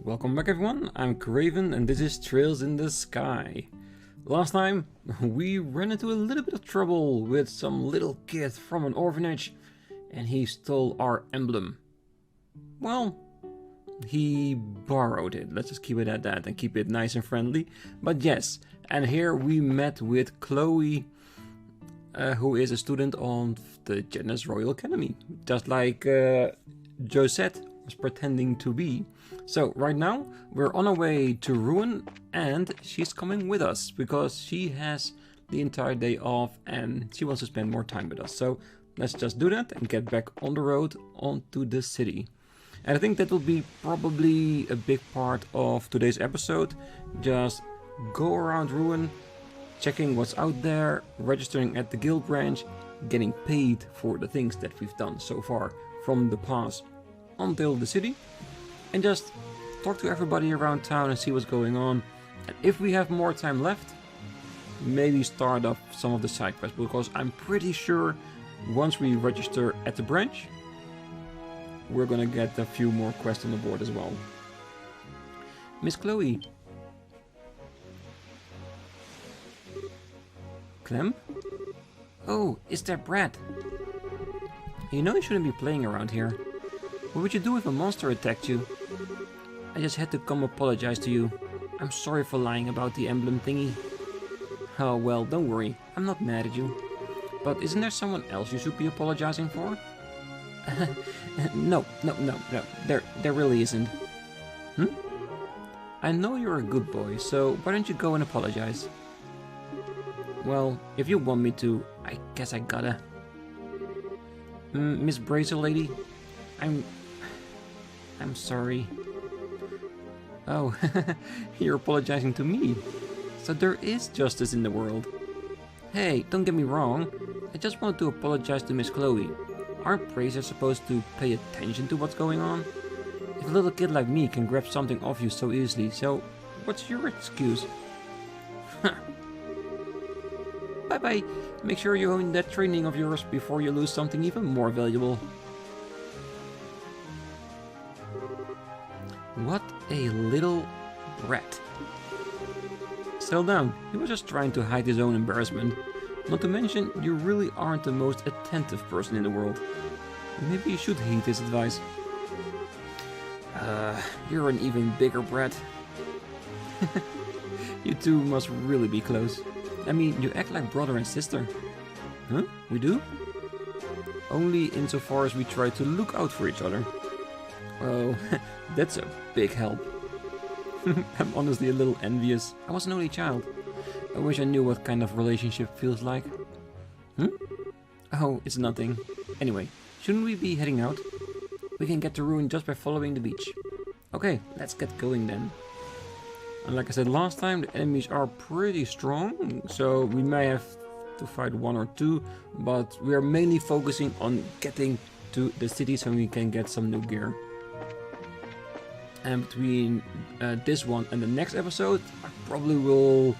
Welcome back everyone, I'm Craven and this is Trails in the Sky. Last time we ran into a little bit of trouble with some little kid from an orphanage and he stole our emblem. Well, he borrowed it, let's just keep it at that and keep it nice and friendly. But yes, and here we met with Chloe, who is a student on the Janus Royal Academy, just like Josette was pretending to be. So right now we're on our way to Ruan and she's coming with us because she has the entire day off and she wants to spend more time with us. So let's just do that and get back on the road onto the city. And I think that will be probably a big part of today's episode. Just go around Ruan, checking what's out there, registering at the guild branch, getting paid for the things that we've done so far from the pass until the city, and just talk to everybody around town and see what's going on. And if we have more time left, maybe start up some of the side quests, because I'm pretty sure once we register at the branch, we're gonna get a few more quests on the board as well. Miss Chloe. Clem? Oh, it's that brat. You know you shouldn't be playing around here. What would you do if a monster attacked you? I just had to come apologize to you. I'm sorry for lying about the emblem thingy. Oh well, don't worry, I'm not mad at you. But isn't there someone else you should be apologizing for? No, there really isn't. I know you're a good boy, so why don't you go and apologize? Well, if you want me to, I guess I gotta. Miss Bracer lady, I'm sorry. Oh, you're apologizing to me. So there is justice in the world. Hey, don't get me wrong. I just wanted to apologize to Miss Chloe. Aren't bracers supposed to pay attention to what's going on? If a little kid like me can grab something off you so easily, so what's your excuse? Bye-bye. Make sure you own that training of yours before you lose something even more valuable. What a little brat. Settle down, he was just trying to hide his own embarrassment. Not to mention, you really aren't the most attentive person in the world. Maybe you should heed his advice. You're an even bigger brat. You two must really be close. I mean, you act like brother and sister. Huh? We do? Only insofar as we try to look out for each other. Oh, that's a big help. I'm honestly a little envious. I was an only child. I wish I knew what kind of relationship feels like. Oh, it's nothing. Anyway, shouldn't we be heading out? We can get to Ruan just by following the beach. Okay, let's get going then. And like I said last time, the enemies are pretty strong, so we may have to fight one or two, but we are mainly focusing on getting to the city so we can get some new gear. And between this one and the next episode, I probably will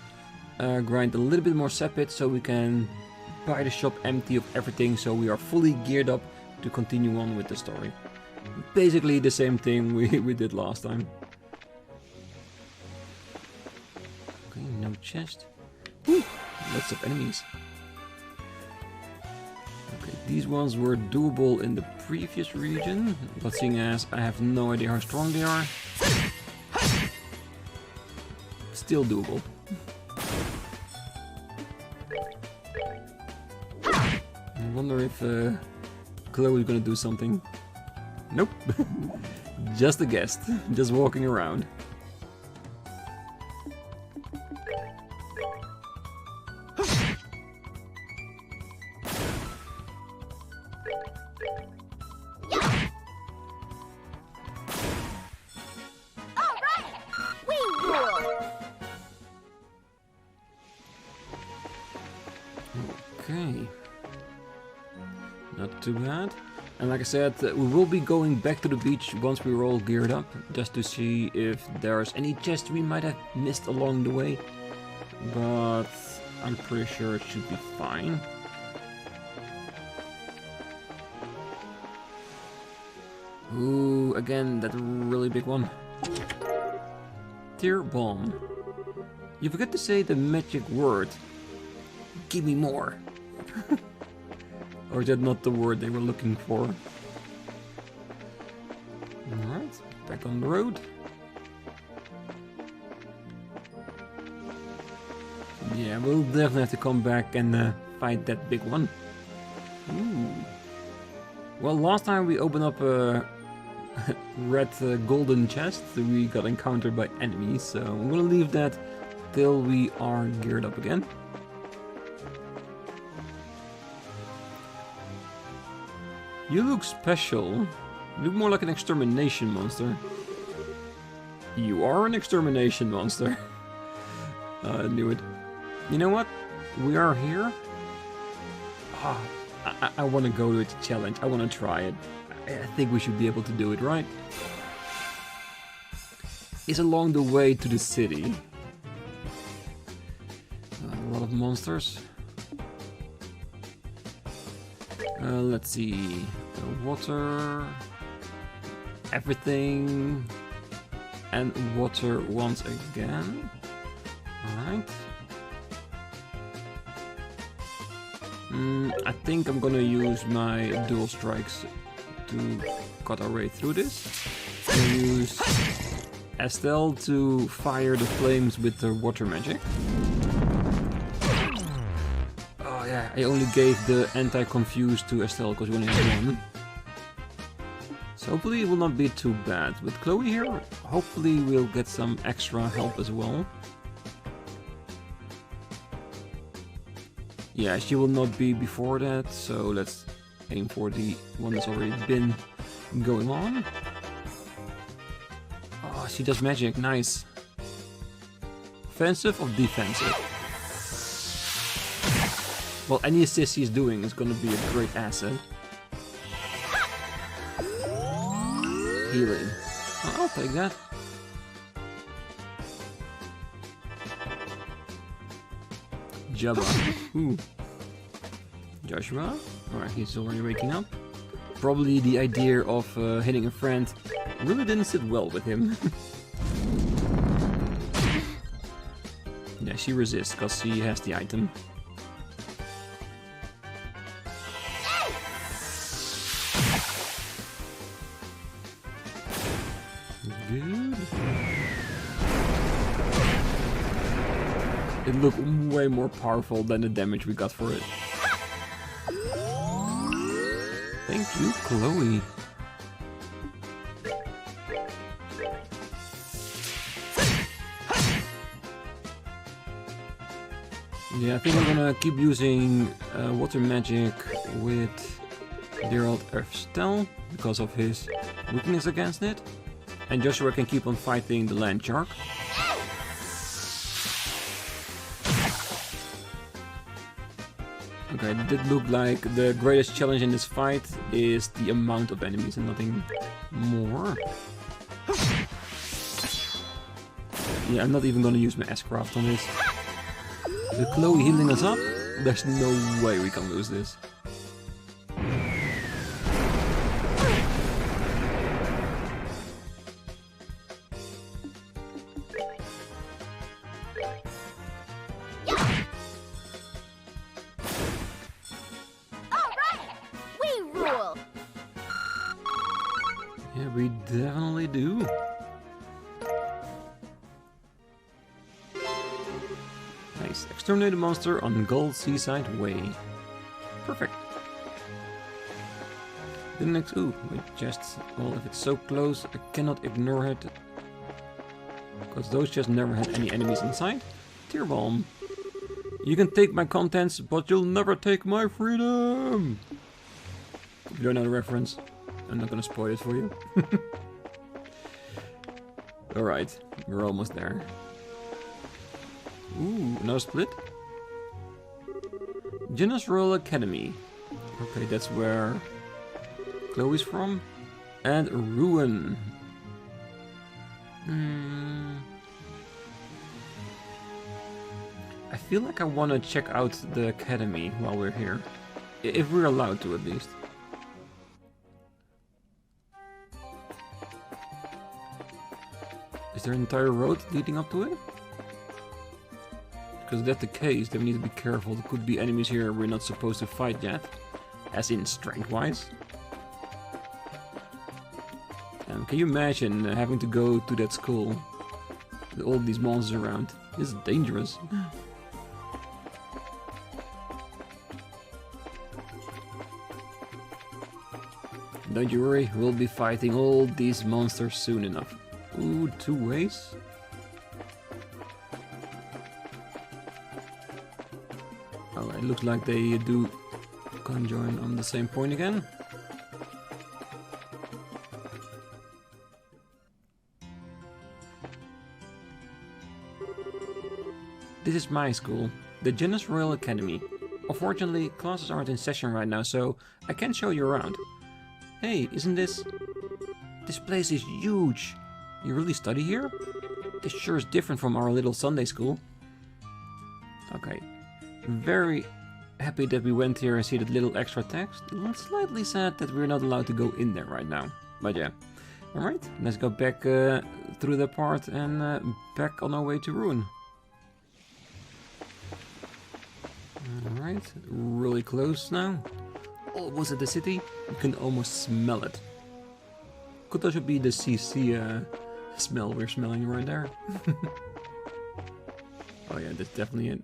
grind a little bit more sapit so we can buy the shop empty of everything, so we are fully geared up to continue on with the story. Basically the same thing we did last time. Okay, no chest. Whew, lots of enemies. Okay, these ones were doable in the previous region, but seeing as I have no idea how strong they are, still doable. I wonder if Chloe's gonna do something. Nope. Just a guest, just walking around. Okay. Not too bad. And like I said, we will be going back to the beach once we're all geared up, just to see if there's any chests we might have missed along the way. But I'm pretty sure it should be fine. Ooh, again, that really big one. Tear bomb. You forget to say the magic word. Give me more. Or is that not the word they were looking for? Alright, back on the road. Yeah, we'll definitely have to come back and fight that big one. Ooh. Well, last time we opened up a red golden chest, we got encountered by enemies, so I'm gonna leave that till we are geared up again. You look special. You look more like an extermination monster. You are an extermination monster. I knew it. You know what? We are here. Ah, I want to go to the challenge. I want to try it. I think we should be able to do it, right? It's along the way to the city. A lot of monsters. Let's see. Water. Everything. And water once again. Alright. I think I'm gonna use my dual strikes to cut our way through this. I'm gonna use Estelle to fire the flames with the water magic. Oh yeah, I only gave the anti-confuse to Estelle because we only have one. So hopefully it will not be too bad. With Chloe here, hopefully we'll get some extra help as well. Yeah, she will not be before that, so let's aim for the one that's already been going on. Oh, she does magic, nice. Offensive or defensive? Well, any assist she's doing is gonna be a great asset. Healing. Oh, I'll take that. Jabba. Ooh. Joshua. Alright, he's already waking up. Probably the idea of hitting a friend really didn't sit well with him. Yeah, she resists because she has the item. Good. It looked way more powerful than the damage we got for it. Thank you, Chloe. Yeah, I think I'm gonna keep using water magic with dear old Estelle because of his weakness against it. And Joshua can keep on fighting the land shark. Okay, it did look like the greatest challenge in this fight is the amount of enemies and nothing more. Yeah, I'm not even gonna use my S-craft on this. With Chloe healing us up, there's no way we can lose this. Yeah, we definitely do. Nice. Exterminate a monster on Gold Seaside Way. Perfect. The next... Ooh, wait, chests. Well, if it's so close, I cannot ignore it. Because those chests never had any enemies inside. Tear bomb. You can take my contents, but you'll never take my freedom! If you don't know the reference, I'm not gonna spoil it for you. Alright, we're almost there. Ooh, another split? Genus Royal Academy. Okay, that's where Chloe's from. And Ruan. I feel like I want to check out the academy while we're here. If we're allowed to, at least. Is there an entire road leading up to it? Because if that's the case, then we need to be careful. There could be enemies here we're not supposed to fight yet. As in strength-wise. Can you imagine having to go to that school with all these monsters around? This is dangerous. Don't you worry, we'll be fighting all these monsters soon enough. Ooh, 2 ways? Well, it looks like they do conjoin on the same point again. This is my school, the Genus Royal Academy. Unfortunately, classes aren't in session right now, so I can't show you around. Hey, isn't this... This place is huge! You really study here? This sure is different from our little Sunday school. Okay. Very happy that we went here and see that little extra text. Slightly sad that we're not allowed to go in there right now. But yeah. Alright, let's go back through that part and back on our way to Ruan. Alright, really close now. Almost at the city. You can almost smell it. Could also be the CC smell we're smelling right there. Oh yeah, that's definitely it.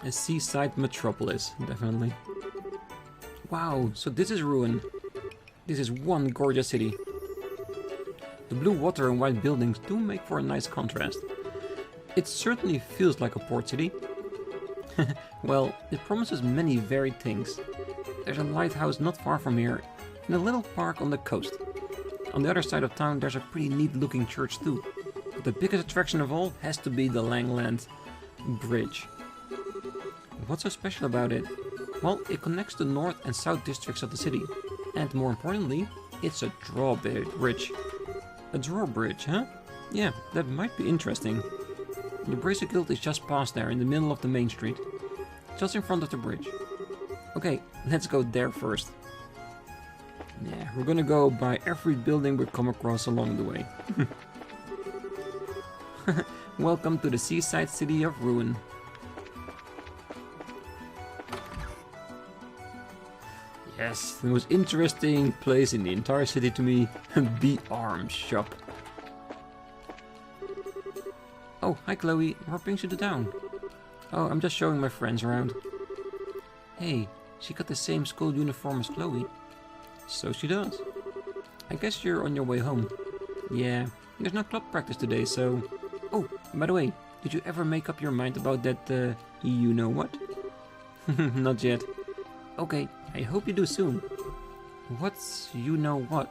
A seaside metropolis, definitely. Wow, so this is Ruan. This is one gorgeous city. The blue water and white buildings do make for a nice contrast. It certainly feels like a port city. Well, it promises many varied things. There's a lighthouse not far from here, and a little park on the coast. On the other side of town there's a pretty neat looking church too. But the biggest attraction of all has to be the Langland Bridge. What's so special about it? Well, it connects the north and south districts of the city. And more importantly, it's a drawbridge. A drawbridge, huh? Yeah, that might be interesting. The Bracer Guild is just past there, in the middle of the main street. Just in front of the bridge. Okay, let's go there first. Yeah, we're gonna go by every building we come across along the way. Welcome to the seaside city of Ruan. Yes, the most interesting place in the entire city to me, the arms shop. Oh, hi Chloe, what brings you to town? Oh, I'm just showing my friends around. Hey, she got the same school uniform as Chloe. So she does. I guess you're on your way home. Yeah, there's no club practice today, so... Oh, by the way, did you ever make up your mind about that, you know what? Not yet. Okay, I hope you do soon. What's you know what?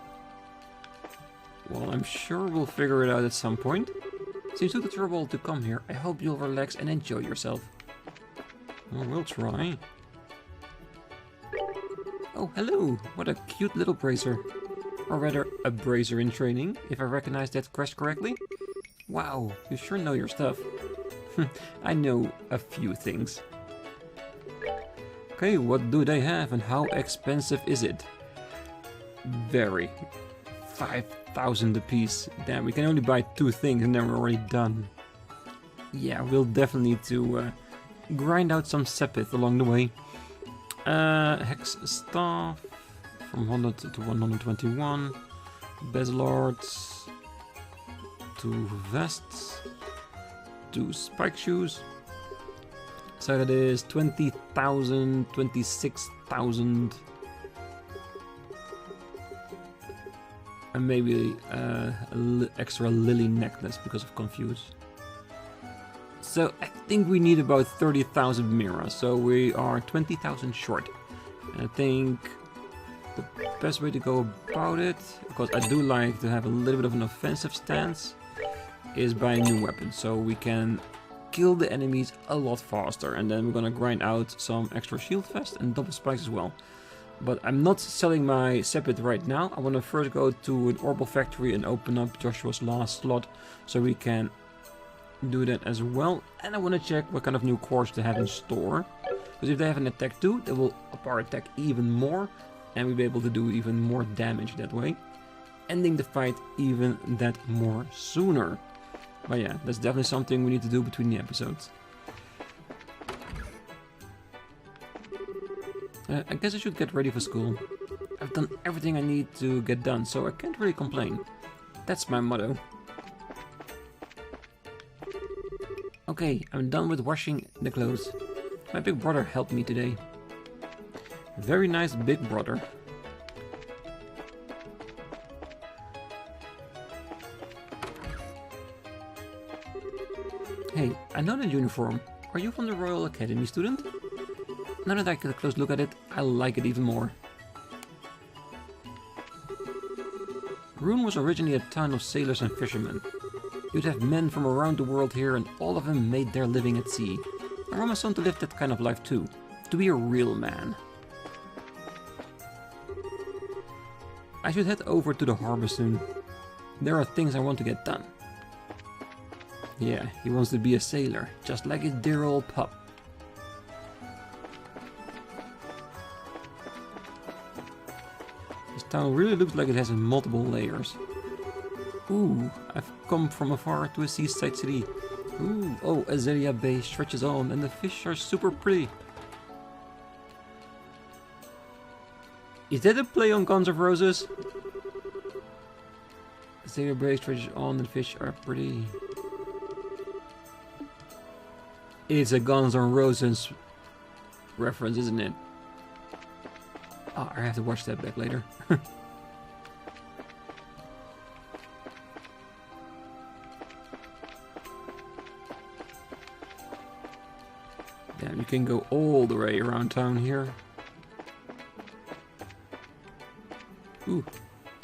Well, I'm sure we'll figure it out at some point. Seems too terrible to come here. I hope you'll relax and enjoy yourself. Well, we'll try. Oh, hello! What a cute little bracer. Or rather, a bracer in training, if I recognize that crest correctly. Wow, you sure know your stuff. I know a few things. Okay, what do they have and how expensive is it? Very. 5,000 apiece. Damn, we can only buy 2 things and then we're already done. Yeah, we'll definitely need to grind out some sepith along the way. Hex staff from 100 to 121. Bezlards. 2 vests. 2 spike shoes. So that is 20,000, 26,000. And maybe an extra lily necklace because of Confuse. So I think we need about 30,000 Mira, so we are 20,000 short. And I think the best way to go about it, because I do like to have a little bit of an offensive stance, is buying new weapons, so we can kill the enemies a lot faster. And then we're gonna grind out some extra shield vest and double spikes as well. But I'm not selling my sepith right now. I want to first go to an Orbal factory and open up Joshua's last slot so we can do that as well. And I want to check what kind of new cores they have in store. Because if they have an attack too, they will up our attack even more. And we'll be able to do even more damage that way. Ending the fight even that more sooner. But yeah, that's definitely something we need to do between the episodes. I guess I should get ready for school. I've done everything I need to get done, so I can't really complain. That's my motto. Okay, I'm done with washing the clothes. My big brother helped me today. Very nice big brother. Hey, I know that uniform. Are you from the Royal Academy, student? Now that I get a close look at it, I like it even more. Ruan was originally a town of sailors and fishermen. You'd have men from around the world here and all of them made their living at sea. I want my son to live that kind of life too. To be a real man. I should head over to the harbor soon. There are things I want to get done. Yeah, he wants to be a sailor, just like his dear old pup. This town really looks like it has multiple layers. Ooh, I've come from afar to a seaside city. Ooh, oh, Azalea Bay stretches on and the fish are super pretty. Is that a play on Guns of Roses? Azalea Bay stretches on and the fish are pretty. It's a Guns N' Roses reference, isn't it? Oh, I have to watch that back later. Damn, you can go all the way around town here. Ooh,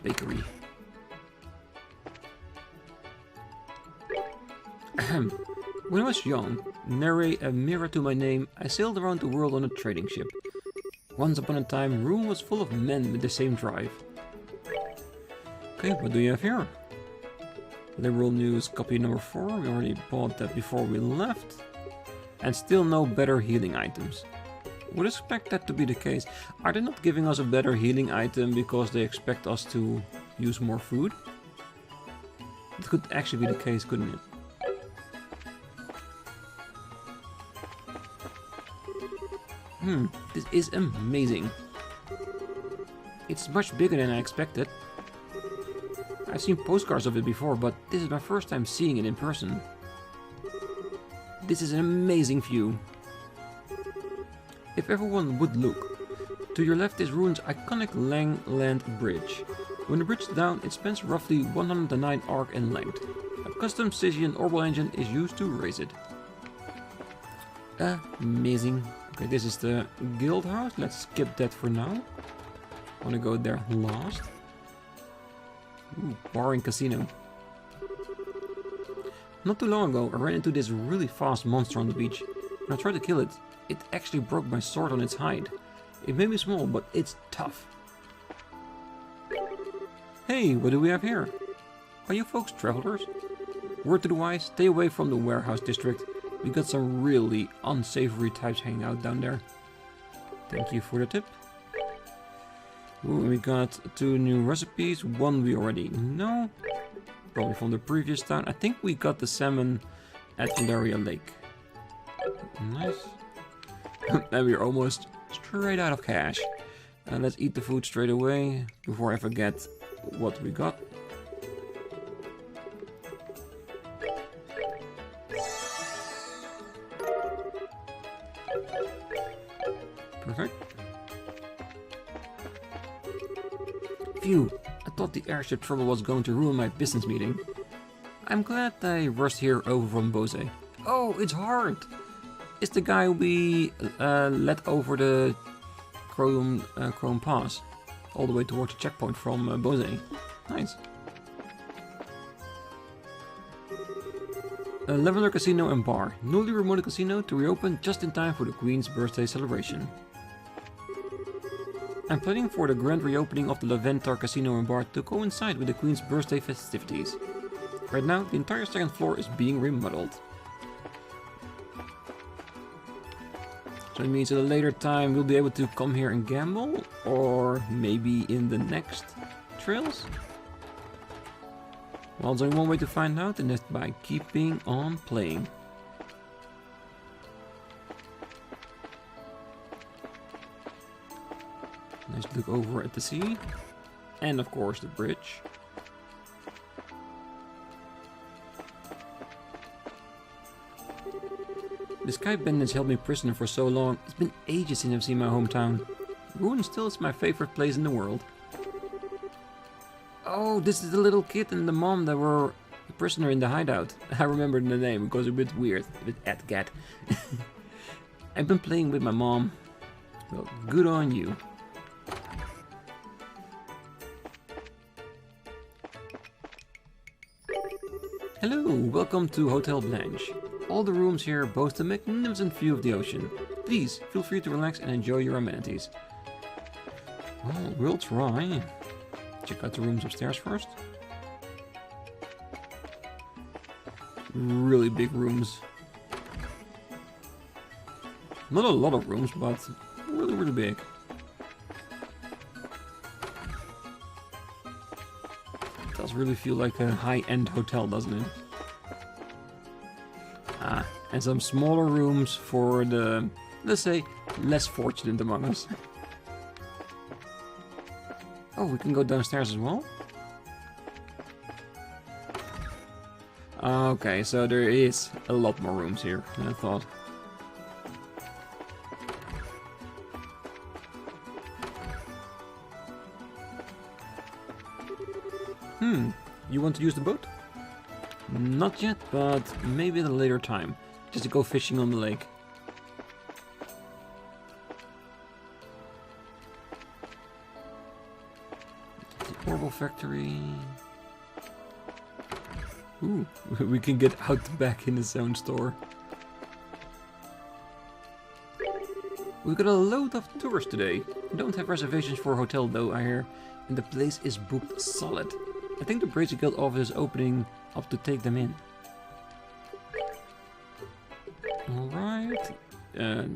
bakery. When I was young, nary a mirror to my name, I sailed around the world on a trading ship. Once upon a time, Ruan was full of men with the same drive. Okay, what do you have here? Liberal News copy number 4, we already bought that before we left. And still no better healing items. Would expect that to be the case. Are they not giving us a better healing item because they expect us to use more food? It could actually be the case, couldn't it? This is amazing. It's much bigger than I expected. I've seen postcards of it before, but this is my first time seeing it in person. This is an amazing view. If everyone would look. To your left is Ruan's iconic Langland Bridge. When the bridge is down, it spans roughly 109 arc in length. A custom Stygian Orbal engine is used to raise it. Amazing. Okay, this is the guild house. Let's skip that for now. I want to go there last. Ooh, bar and casino. Not too long ago, I ran into this really fast monster on the beach. When I tried to kill it, it actually broke my sword on its hide. It may be small, but it's tough. Hey, what do we have here? Are you folks travelers? Word to the wise, stay away from the warehouse district. We got some really unsavory types hanging out down there. Thank you for the tip. Ooh, we got 2 new recipes. One we already know. Probably from the previous town. I think we got the salmon at Valeria Lake. Nice. And we're almost straight out of cash. Let's eat the food straight away before I forget what we got. Perfect. Phew, I thought the airship trouble was going to ruin my business meeting. I'm glad I rushed here over from Bose. Oh, it's hard! It's the guy we led over the Chrome Pass. All the way towards the checkpoint from Bose. Nice. Lavender Casino and Bar. Newly remodeled casino to reopen just in time for the Queen's birthday celebration. I'm planning for the grand reopening of the Lavender Casino and Bar to coincide with the Queen's birthday festivities. Right now, the entire second floor is being remodeled. So it means at a later time we'll be able to come here and gamble, or maybe in the next trails? Well, there's only one way to find out, and that's by keeping on playing. Let's look over at the sea, and of course the bridge. The Sky Bandits held me prisoner for so long. It's been ages since I've seen my hometown. Ruan still is my favorite place in the world. Oh, this is the little kid and the mom that were a prisoner in the hideout. I remember the name because it's a bit weird, a bit AtGat. I've been playing with my mom. Well, good on you. Hello, welcome to Hotel Blanche. All the rooms here boast a magnificent view of the ocean. Please, feel free to relax and enjoy your amenities. Well, we'll try. Check out the rooms upstairs first. Really big rooms. Not a lot of rooms, but really, really big. It does really feel like a high-end hotel, doesn't it? And some smaller rooms for the, let's say, less fortunate among us. Oh, we can go downstairs as well? Okay, so there is a lot more rooms here than I thought. You want to use the boat? Not yet, but maybe at a later time. Just to go fishing on the lake. The Orbal factory. Ooh, we can get out back in his own store. We got a load of tourists today. We don't have reservations for a hotel though, I hear. And the place is booked solid. I think the Brazier Guild office is opening up to take them in. Alright.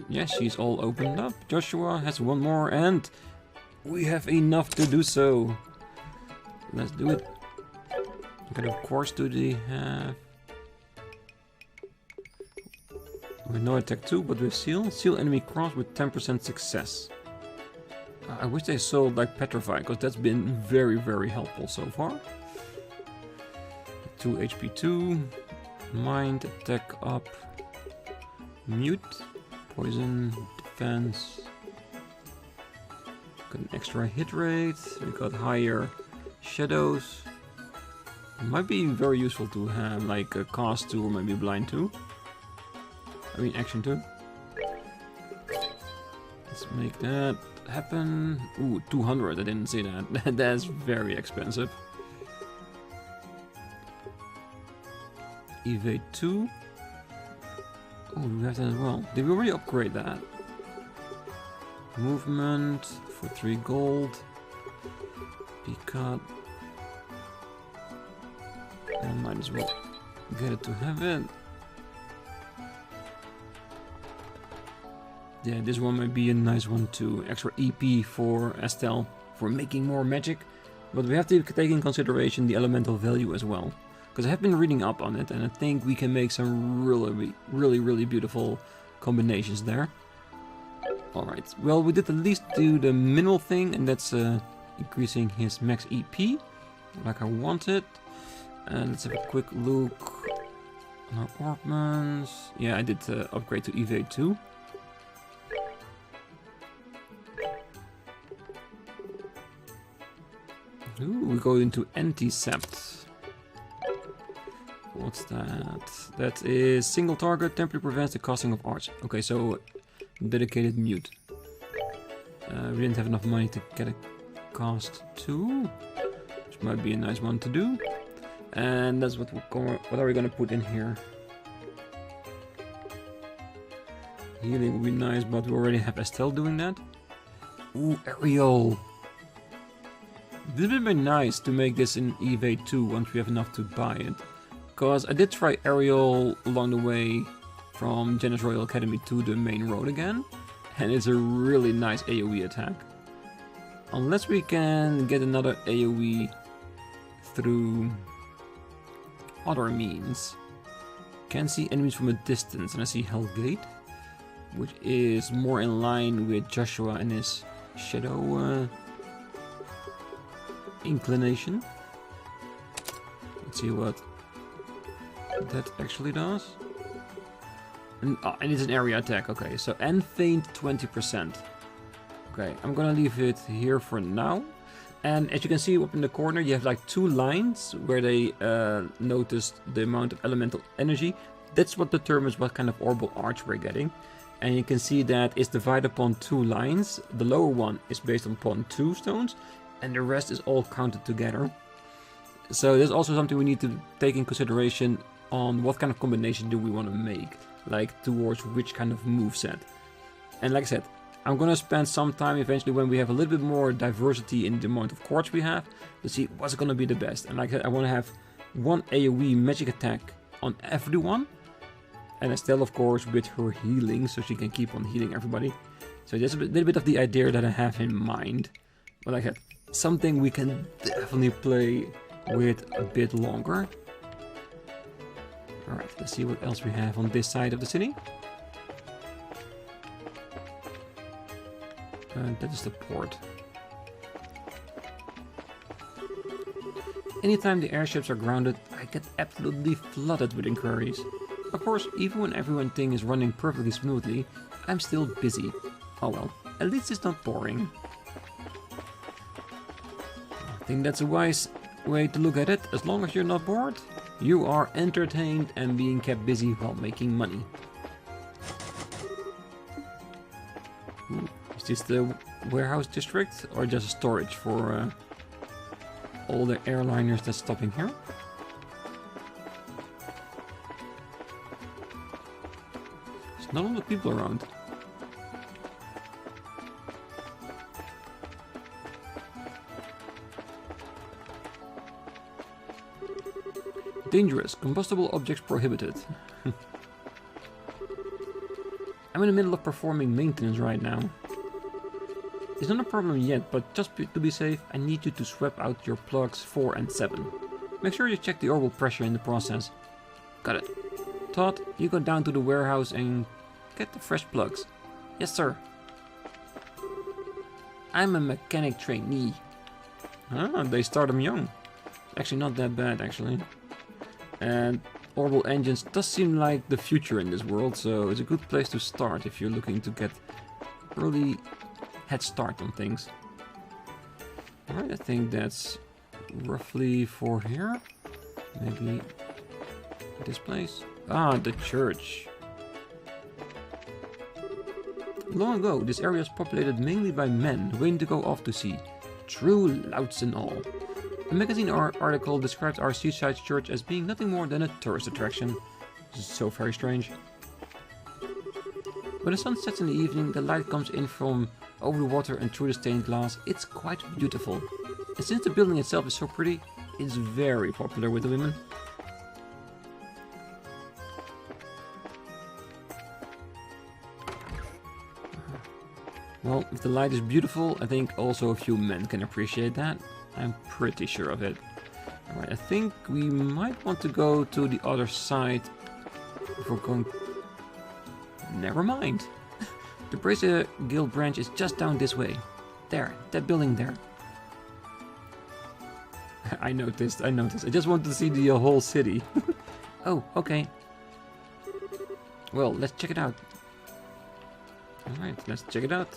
Yeah, she's all opened up. Joshua has one more and we have enough to do so. Let's do it. What kind of course do they have? We know attack 2, but with seal. Seal enemy cross with 10% success. I wish they sold like petrify, because that's been very, very helpful so far. 2 HP 2. Mind, attack up. Mute. Poison, defense. Got an extra hit rate. We got higher shadows. It might be very useful to have like a cast 2 or maybe blind 2. I mean action 2. Let's make that happen. Ooh, 200, I didn't see that. That's very expensive. Evade 2. Oh, we have that as well. Did we already upgrade that? Movement for 3 gold. Peacock. I might as well get it to have it. Yeah, this one might be a nice one too. Extra EP for Estelle for making more magic. But we have to take in consideration the elemental value as well. Because I have been reading up on it and I think we can make some really beautiful combinations there. Alright, well we did at least do the mineral thing and that's increasing his max EP like I wanted. And let's have a quick look on our orbments. Yeah, I did upgrade to evade 2. Ooh, we go into anti-sept. What's that? That is single target, temporarily prevents the casting of arts. Okay, so dedicated mute. We didn't have enough money to get a cast 2, which might be a nice one to do. And that's what are we gonna put in here? Healing would be nice, but we already have Estelle doing that. Ooh, aerial. This would be nice to make this in evade 2 once we have enough to buy it. Because I did try aerial along the way from Janice Royal Academy to the main road again. And it's a really nice AoE attack. Unless we can get another AoE through other means. Can see enemies from a distance, and I see Hellgate, which is more in line with Joshua and his shadow inclination. Let's see what that actually does. And it's an area attack, okay, so and feint 20%. Okay, I'm gonna leave it here for now. And as you can see up in the corner, you have like 2 lines where they noticed the amount of elemental energy. That's what determines what kind of orbital arch we're getting. And you can see that it's divided upon 2 lines. The lower one is based upon 2 stones, and the rest is all counted together. So there's also something we need to take in consideration on what kind of combination do we want to make, like towards which kind of moveset. And like I said, I'm gonna spend some time eventually when we have a little bit more diversity in the amount of quartz we have to see what's gonna be the best. And like I said, I want to have 1 AoE magic attack on everyone, and Estelle of course with her healing, so she can keep on healing everybody. So that's a little bit of the idea that I have in mind. But like I said, something we can definitely play with a bit longer. Alright, let's see what else we have on this side of the city. That is the port. Anytime the airships are grounded, I get absolutely flooded with inquiries. Of course, even when everything is running perfectly smoothly, I'm still busy. Oh well, at least it's not boring. I think that's a wise way to look at it. As long as you're not bored, you are entertained and being kept busy while making money. Ooh, is this the warehouse district or just storage for all the airliners that's stopping here? There's not a lot of people around. Dangerous. Combustible objects prohibited. I'm in the middle of performing maintenance right now. It's not a problem yet, but just to be safe, I need you to swap out your plugs 4 and 7. Make sure you check the orbital pressure in the process. Got it. Todd, you go down to the warehouse and get the fresh plugs. Yes, sir. I'm a mechanic trainee. Ah, they start them young. Actually, not that bad, actually. And orbital engines does seem like the future in this world, so it's a good place to start if you're looking to get early head start on things. Alright, I think that's roughly for here. Maybe this place. Ah, the church. Long ago, this area was populated mainly by men waiting to go off to sea. True louts and all. A magazine article describes our Seaside church as being nothing more than a tourist attraction. This is so very strange. When the sun sets in the evening, the light comes in from over the water and through the stained glass. It's quite beautiful. And since the building itself is so pretty, it's very popular with the women. Well, if the light is beautiful, I think also a few men can appreciate that. I'm pretty sure of it. Alright, I think we might want to go to the other side before going... Never mind. The Bracer Guild branch is just down this way. There, that building there. I noticed. I just wanted to see the whole city. Oh, okay. Well, let's check it out. Alright, let's check it out.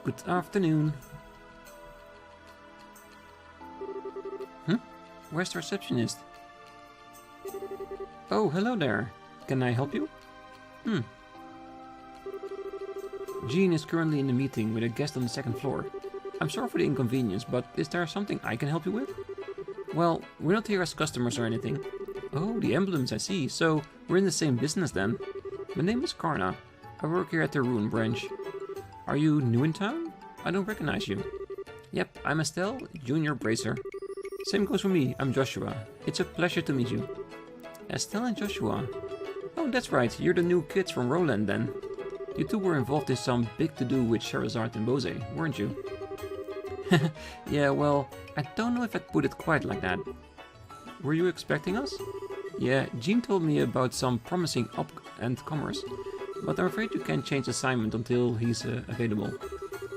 Good afternoon. Where's the receptionist? Oh, hello there. Can I help you? Jean is currently in a meeting with a guest on the 2nd floor. I'm sorry for the inconvenience, but is there something I can help you with? Well, we're not here as customers or anything. Oh, the emblems, I see. So, we're in the same business then. My name is Karna. I work here at the Ruan branch. Are you new in town? I don't recognize you. Yep, I'm Estelle, Junior Bracer. Same goes for me, I'm Joshua. It's a pleasure to meet you. Estelle and Joshua. Oh, that's right, you're the new kids from Roland then. You two were involved in some big to-do with Charizard and Bose, weren't you? Yeah, well, I don't know if I'd put it quite like that. Were you expecting us? Yeah, Jean told me about some promising up-and-comers, but I'm afraid you can't change assignment until he's available.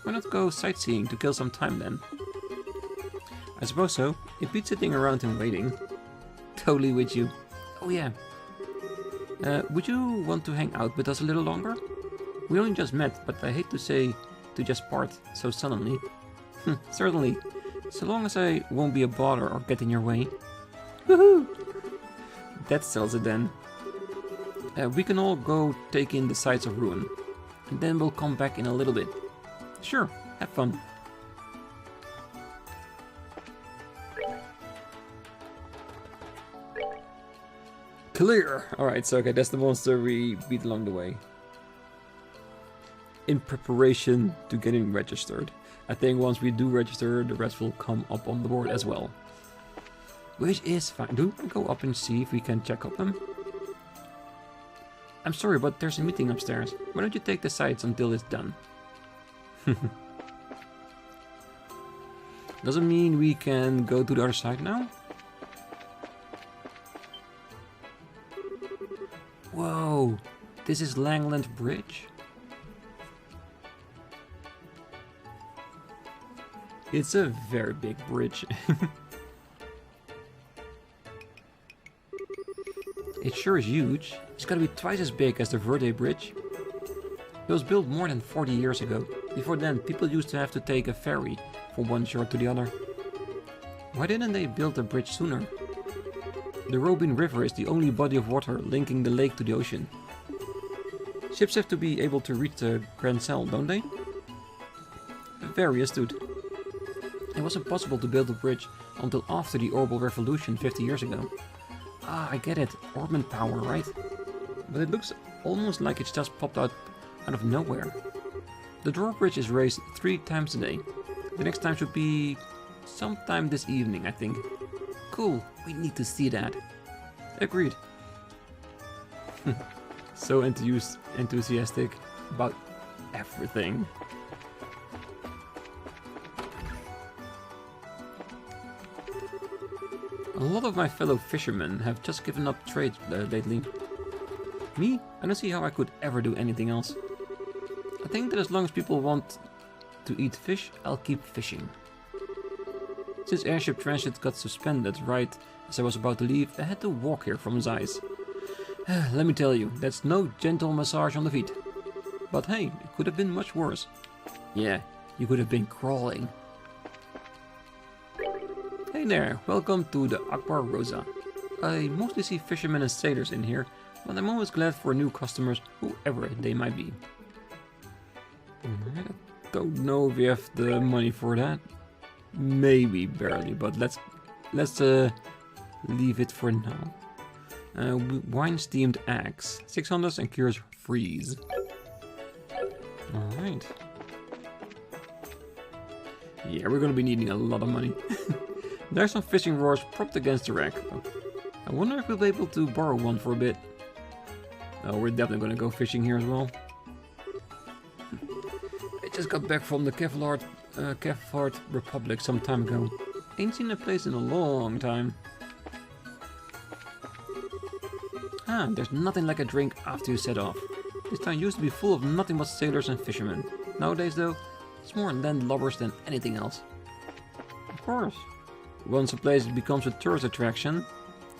Why not go sightseeing to kill some time then? I suppose so. It beats sitting around and waiting. Totally with you. Oh yeah. Would you want to hang out with us a little longer? We only just met, but I hate to say to just part so suddenly. Certainly. So long as I won't be a bother or get in your way. Woohoo! That sells it then. We can all go take in the sights of Ruan. And then we'll come back in a little bit. Sure, have fun. Clear! Alright, so okay, that's the monster we beat along the way. In preparation to getting registered. I think once we do register, the rest will come up on the board as well. Which is fine. Do we go up and see if we can check up them? I'm sorry, but there's a meeting upstairs. Why don't you take the sights until it's done? Doesn't mean we can go to the other side now? Whoa, this is Langland Bridge? It's a very big bridge. It sure is huge. It's gotta be twice as big as the Verde Bridge. It was built more than 40 years ago. Before then, people used to have to take a ferry from one shore to the other. Why didn't they build the bridge sooner? The Robin River is the only body of water linking the lake to the ocean. Ships have to be able to reach the Grand Cell, don't they? Very astute. It wasn't possible to build a bridge until after the Orbal Revolution 50 years ago. Ah, I get it. Orbment power, right? But it looks almost like it's just popped out of nowhere. The drawbridge is raised 3 times a day. The next time should be sometime this evening, I think. Cool, we need to see that. Agreed. So enthusiastic about everything. A lot of my fellow fishermen have just given up trade lately. Me? I don't see how I could ever do anything else. I think that as long as people want to eat fish, I'll keep fishing. Since airship transit got suspended right as I was about to leave, I had to walk here from Zeiss. Let me tell you, that's no gentle massage on the feet. But hey, it could have been much worse. Yeah, you could have been crawling. Hey there, welcome to the Akbar Rosa. I mostly see fishermen and sailors in here, but I'm always glad for new customers, whoever they might be. I don't know if we have the money for that. Maybe barely, but let's leave it for now. Wine steamed axe, 600 and cures freeze. All right. Yeah, we're gonna be needing a lot of money. There's some fishing rods propped against the rack. I wonder if we'll be able to borrow one for a bit. Oh, we're definitely gonna go fishing here as well. I just got back from the Kevlar Republic some time ago. Ain't seen a place in a long time. Ah, there's nothing like a drink after you set off. This town used to be full of nothing but sailors and fishermen. Nowadays though, it's more landlubbers than anything else. Of course. Once a place becomes a tourist attraction,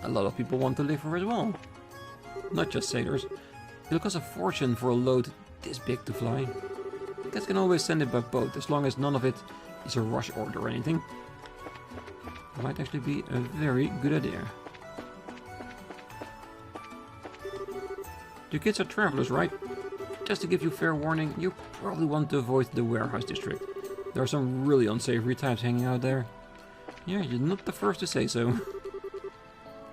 a lot of people want to live here as well. Not just sailors. It'll cost a fortune for a load this big to fly. Cats can always send it by boat, as long as none of it is a rush order or anything. Might actually be a very good idea. You kids are travelers, right? Just to give you fair warning, you probably want to avoid the warehouse district. There are some really unsavory types hanging out there. Yeah, you're not the first to say so.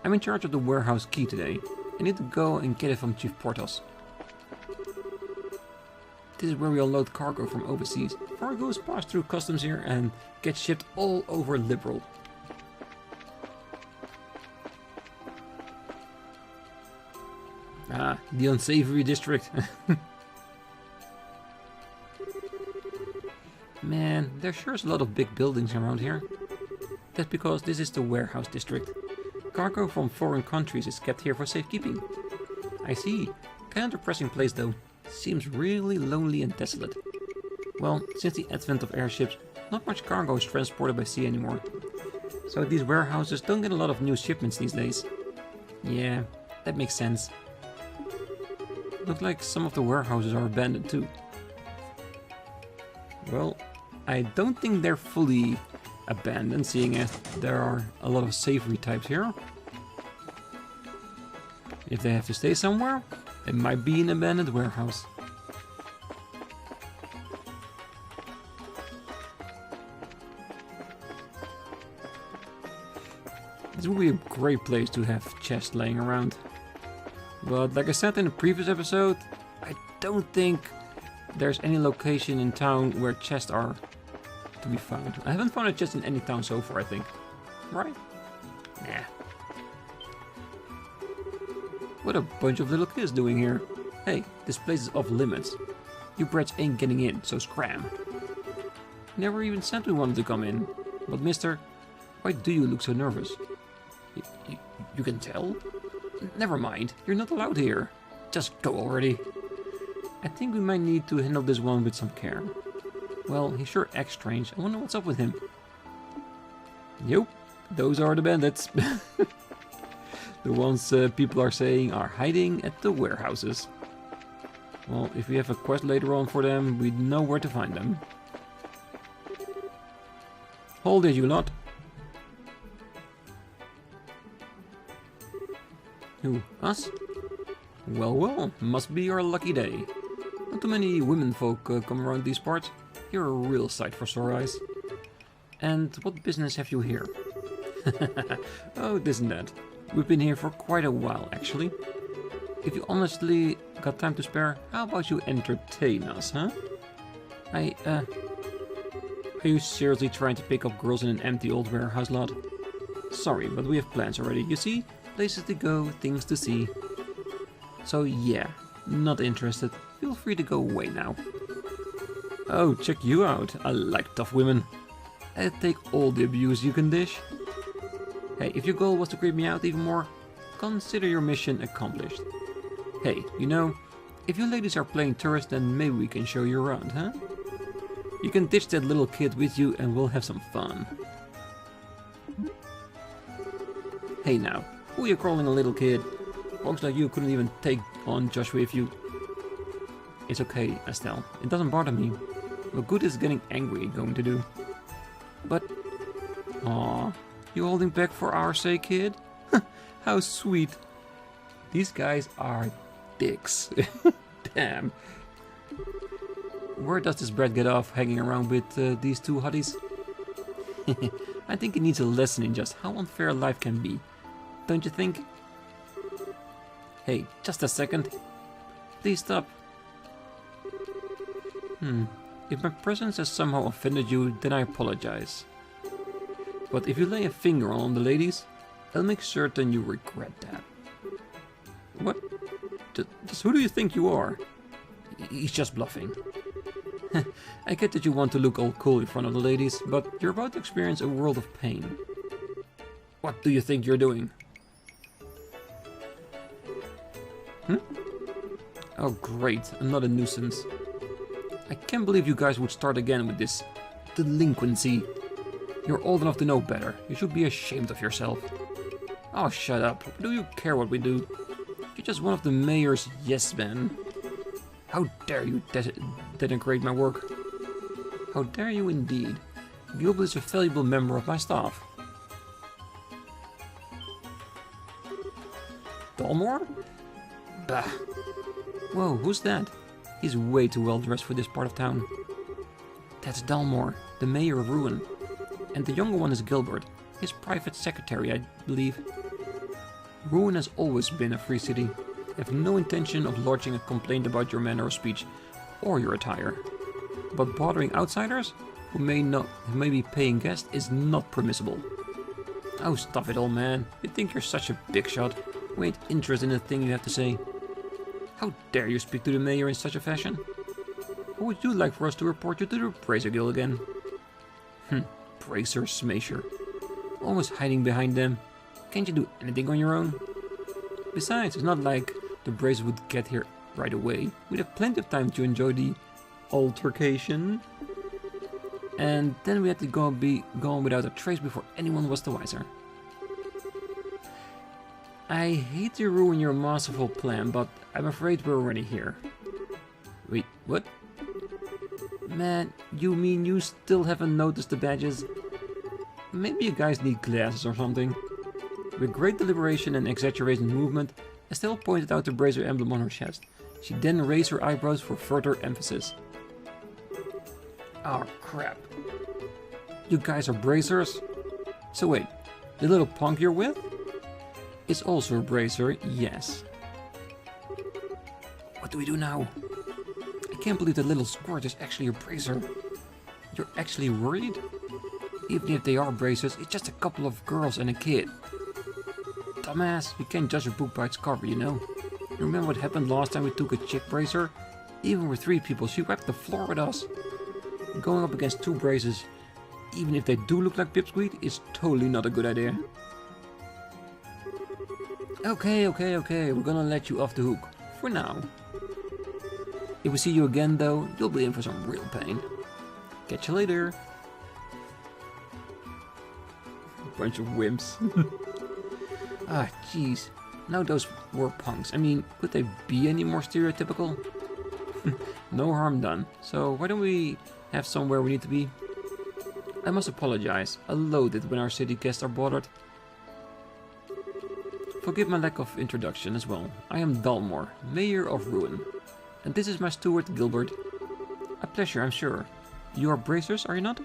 I'm in charge of the warehouse key today. I need to go and get it from Chief Portos. This is where we unload cargo from overseas. Cargo is passed through customs here and gets shipped all over Liberal. Ah, the unsavory district. Man, there sure is a lot of big buildings around here. That's because this is the warehouse district. Cargo from foreign countries is kept here for safekeeping. I see. Kind of depressing place though. Seems really lonely and desolate. Well, since the advent of airships, not much cargo is transported by sea anymore. So these warehouses don't get a lot of new shipments these days. Yeah, that makes sense. Looks like some of the warehouses are abandoned too. Well, I don't think they're fully abandoned, seeing as there are a lot of savory types here. If they have to stay somewhere, it might be an abandoned warehouse. This would be a great place to have chests laying around. But like I said in the previous episode, I don't think there's any location in town where chests are to be found. I haven't found a chest in any town so far, I think. Right? Nah. What a bunch of little kids doing here. Hey, this place is off limits. You brats ain't getting in, so scram. Never even said we wanted to come in. But mister, why do you look so nervous? You can tell? Never mind, you're not allowed here. Just go already. I think we might need to handle this one with some care. Well, he sure acts strange. I wonder what's up with him. Yup, those are the bandits. The ones people are saying are hiding at the warehouses. Well, if we have a quest later on for them, we know where to find them. Hold it, you lot. Who, us? Well, well, must be our lucky day. Not too many women folk come around these parts. You're a real sight for sore eyes. And what business have you here? Oh, this and that. We've been here for quite a while, actually. If you honestly got time to spare, how about you entertain us, huh? Are you seriously trying to pick up girls in an empty old warehouse lot? Sorry, but we have plans already, you see? Places to go, things to see. So yeah, not interested. Feel free to go away now. Oh, check you out. I like tough women. I'll take all the abuse you can dish. Hey, if your goal was to creep me out even more, consider your mission accomplished. Hey, you know, if you ladies are playing tourist, then maybe we can show you around, huh? You can ditch that little kid with you and we'll have some fun. Hey now, who are you calling a little kid? Folks like you couldn't even take on Joshua if you... It's okay, Estelle. It doesn't bother me. What good is getting angry going to do? But... Aww, you holding back for our sake, kid? How sweet. These guys are dicks. Damn. Where does this brat get off hanging around with these two hotties? I think he needs a lesson in just how unfair life can be. Don't you think? Hey, just a second. Please stop. If my presence has somehow offended you, then I apologize. But if you lay a finger on the ladies, I'll make certain you regret that. What? Just who do you think you are? He's just bluffing. I get that you want to look all cool in front of the ladies, but you're about to experience a world of pain. What do you think you're doing? Oh great, another nuisance. I can't believe you guys would start again with this delinquency. You're old enough to know better. You should be ashamed of yourself. Oh, shut up. Do you care what we do? You're just one of the mayor's yes-men. How dare you denigrate my work? How dare you indeed? Gilbert is a valuable member of my staff. Dalmor? Bah. Whoa, who's that? He's way too well dressed for this part of town. That's Dalmor, the mayor of Ruan. And the younger one is Gilbert, his private secretary, I believe. Ruan has always been a free city. I have no intention of lodging a complaint about your manner of speech or your attire. But bothering outsiders who may be paying guests is not permissible. Oh, stuff it all, man. You think you're such a big shot. We ain't interested in the thing you have to say. How dare you speak to the mayor in such a fashion? Or would you like for us to report you to the Bracer Guild again? Bracer Smasher. Always hiding behind them. Can't you do anything on your own? Besides, it's not like the Bracer would get here right away. We'd have plenty of time to enjoy the altercation. And then we had to go on without a trace before anyone was the wiser. I hate to ruin your masterful plan, but I'm afraid we're already here. Wait, what? Man, you mean you still haven't noticed the badges? Maybe you guys need glasses or something. With great deliberation and exaggerated movement, Estelle pointed out the Bracer emblem on her chest. She then raised her eyebrows for further emphasis. Oh crap. You guys are bracers? So wait, the little punk you're with? Is also a bracer, yes. What do we do now? I can't believe that little squirt is actually a bracer. You're actually worried? Even if they are bracers, it's just a couple of girls and a kid. Dumbass, you can't judge a book by its cover, you know. You remember what happened last time we took a chick bracer? Even with 3 people, she wiped the floor with us. Going up against 2 bracers, even if they do look like pipsqueak, is totally not a good idea. Okay, we're gonna let you off the hook. For now. If we see you again though, you'll be in for some real pain. Catch you later. Bunch of wimps. Ah, jeez. Now those were punks. I mean, could they be any more stereotypical? No harm done. So why don't we have somewhere we need to be? I must apologize. I loathe it when our city guests are bothered. Forgive my lack of introduction as well. I am Dalmor, Mayor of Ruan. And this is my steward, Gilbert. A pleasure, I'm sure. You are bracers, are you not?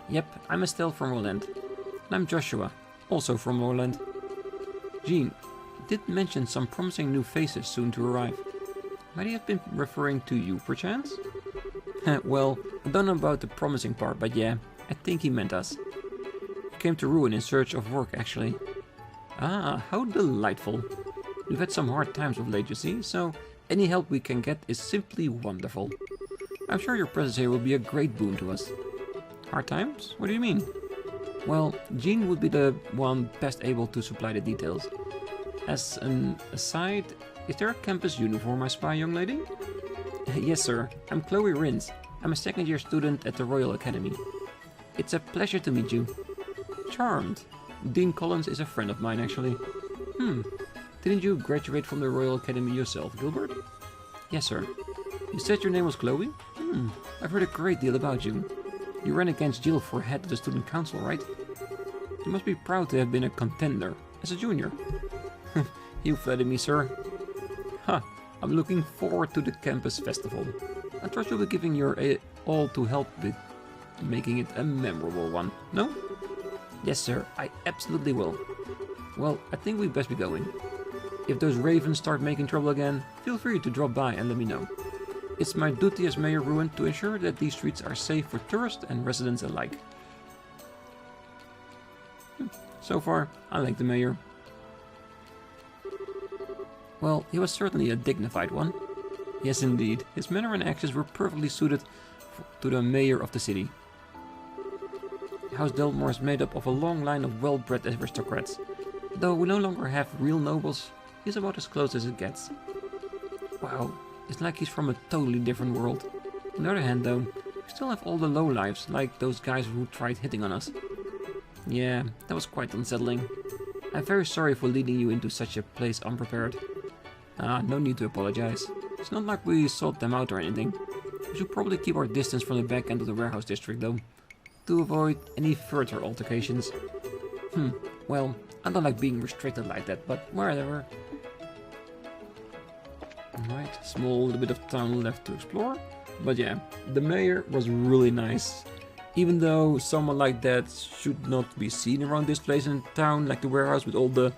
Yep, I'm Estelle from Roland. And I'm Joshua, also from Roland. Jean did mention some promising new faces soon to arrive. Might he have been referring to you, perchance? Well, I don't know about the promising part, but yeah, I think he meant us. We came to Ruan in search of work, actually. Ah, how delightful. We've had some hard times of late, you see, so any help we can get is simply wonderful. I'm sure your presence here will be a great boon to us. Hard times? What do you mean? Well, Jean would be the one best able to supply the details. As an aside, is there a campus uniform I spy, young lady? Yes, sir. I'm Chloe Rins. I'm a second-year student at the Royal Academy. It's a pleasure to meet you. Charmed. Dean Collins is a friend of mine, actually. Didn't you graduate from the Royal Academy yourself, Gilbert? Yes, sir. You said your name was Chloe? I've heard a great deal about you. You ran against Jill for head of the student council, right? You must be proud to have been a contender, as a junior. You flatter me, sir. I'm looking forward to the campus festival. I trust you'll be giving your all to help with making it a memorable one, no? Yes, sir, I absolutely will. Well, I think we best be going. If those ravens start making trouble again, feel free to drop by and let me know. It's my duty as Mayor Ruan to ensure that these streets are safe for tourists and residents alike. So far, I like the mayor. Well, he was certainly a dignified one. Yes, indeed. His manner and actions were perfectly suited to the mayor of the city. House Delmore is made up of a long line of well-bred aristocrats. Though we no longer have real nobles, he's about as close as it gets. Wow, it's like he's from a totally different world. On the other hand though, we still have all the lowlifes, like those guys who tried hitting on us. Yeah, that was quite unsettling. I'm very sorry for leading you into such a place unprepared. No need to apologize. It's not like we sought them out or anything. We should probably keep our distance from the back end of the warehouse district though, to avoid any further altercations. Well, I don't like being restricted like that, but whatever. Alright, small little bit of town left to explore. But yeah, the mayor was really nice. Even though someone like that should not be seen around this place in town, like the warehouse with all the,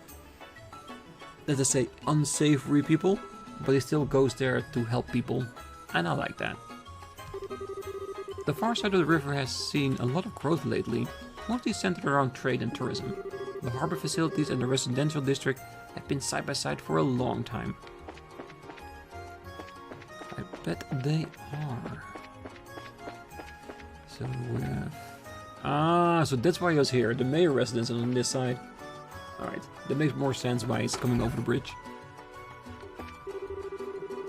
let us say, unsavory people. But he still goes there to help people, and I like that. The far side of the river has seen a lot of growth lately, mostly centered around trade and tourism. The harbor facilities and the residential district have been side by side for a long time. bet they are. So we have... Ah, so that's why he was here. The mayor residence is on this side. Alright, that makes more sense why he's coming over the bridge.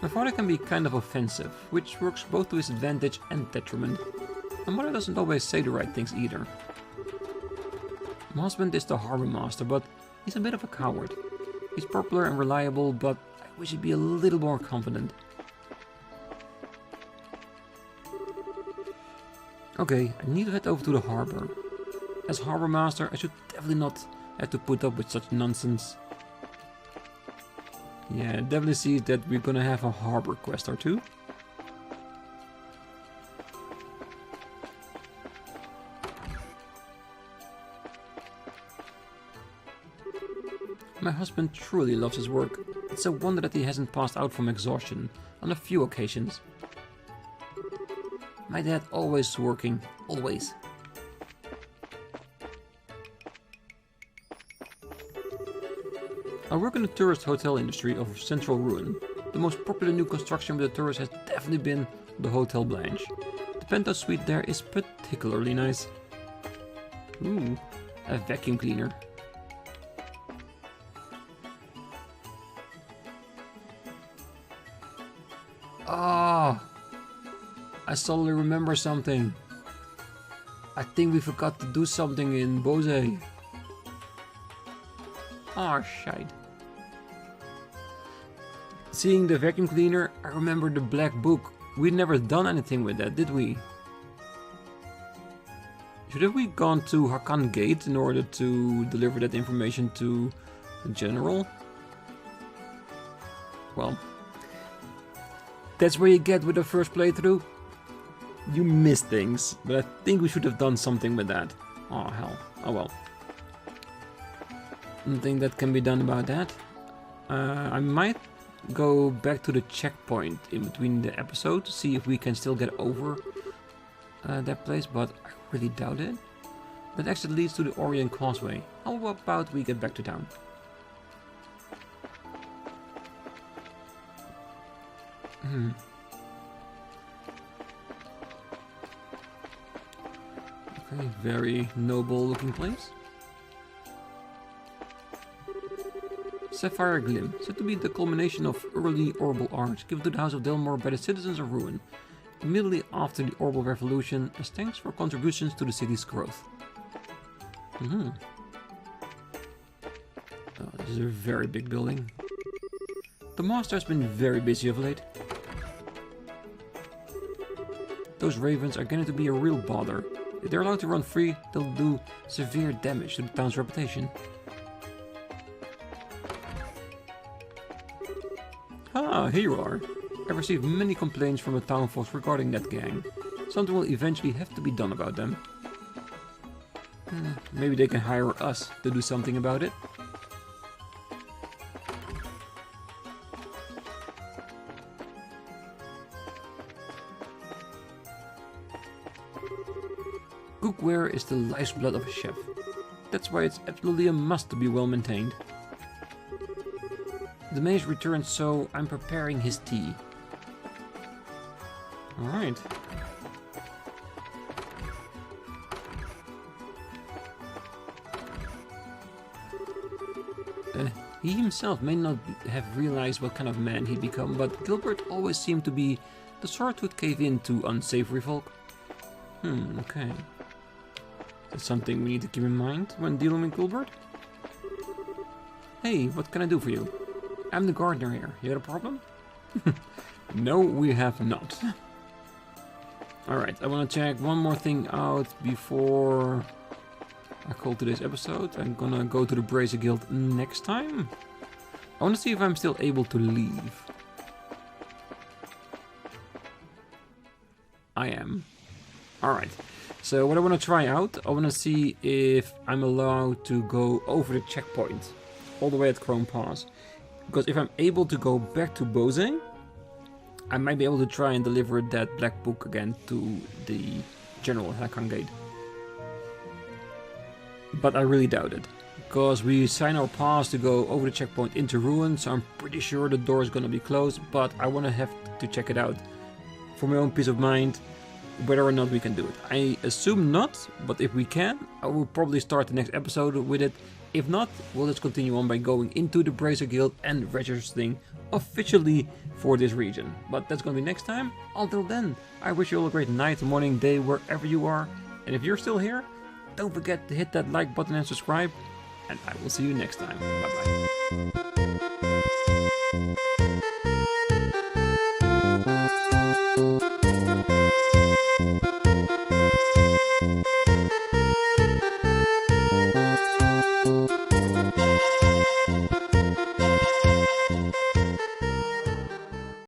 My father can be kind of offensive, which works both to his advantage and detriment. My mother doesn't always say the right things either. My husband is the harbor master, but he's a bit of a coward. He's popular and reliable, but I wish he'd be a little more confident. Okay, I need to head over to the harbor. As harbor master, I should definitely not have to put up with such nonsense. Yeah, it definitely sees that we're gonna have a harbor quest or two. My husband truly loves his work. It's a wonder that he hasn't passed out from exhaustion on a few occasions. My dad always working, always. I work in the tourist hotel industry of central Ruan. The most popular new construction with the tourists has definitely been the Hotel Blanche. The penthouse suite there is particularly nice. Ooh, a vacuum cleaner. Ah, I suddenly remember something. I think we forgot to do something in Bose. Ah, shite. Seeing the vacuum cleaner, I remember the black book. We'd never done anything with that, did we? Should have we gone to Hakan Gate in order to deliver that information to the general? Well, that's where you get with the first playthrough. You miss things, but I think we should have done something with that. Oh hell, oh well. Nothing that can be done about that. I might go back to the checkpoint in between the episodes to see if we can still get over that place, but I really doubt it. That exit leads to the Orient Causeway. How about we get back to town? Okay, very noble looking place. Sapphire Glim, said to be the culmination of early Orbal art, given to the House of Delmore by the citizens of Ruan, immediately after the Orbal Revolution, as thanks for contributions to the city's growth. Oh, this is a very big building. The master has been very busy of late. Those ravens are getting to be a real bother. If they're allowed to run free, they'll do severe damage to the town's reputation. Ah, here you are. I've received many complaints from the town folks regarding that gang. Something will eventually have to be done about them. Maybe they can hire us to do something about it. Cookware is the lifeblood of a chef. That's why it's absolutely a must to be well maintained. The mayor's returned, so I'm preparing his tea. Alright. He himself may not have realized what kind of man he'd become, but Gilbert always seemed to be the sort who'd cave in to unsavory folk. Okay. That's something we need to keep in mind when dealing with Gilbert. Hey, what can I do for you? I'm the gardener here. You got a problem? No, we have not. Alright, I want to check one more thing out before I call today's episode. I'm gonna go to the Brazier Guild next time. I want to see if I'm still able to leave. I am. Alright, so what I want to try out, I want to see if I'm allowed to go over the checkpoint all the way at Chrome Pass. Because if I'm able to go back to Bose, I might be able to try and deliver that black book again to the general Hakan Gate. But I really doubt it. Because we sign our pass to go over the checkpoint into Ruan, so I'm pretty sure the door is going to be closed, but I want to have to check it out for my own peace of mind, whether or not we can do it. I assume not, but if we can, I will probably start the next episode with it. If not, we'll just continue on by going into the Bracer Guild and registering officially for this region. But that's going to be next time. Until then, I wish you all a great night, morning, day, wherever you are. And if you're still here, don't forget to hit that like button and subscribe. And I will see you next time. Bye bye.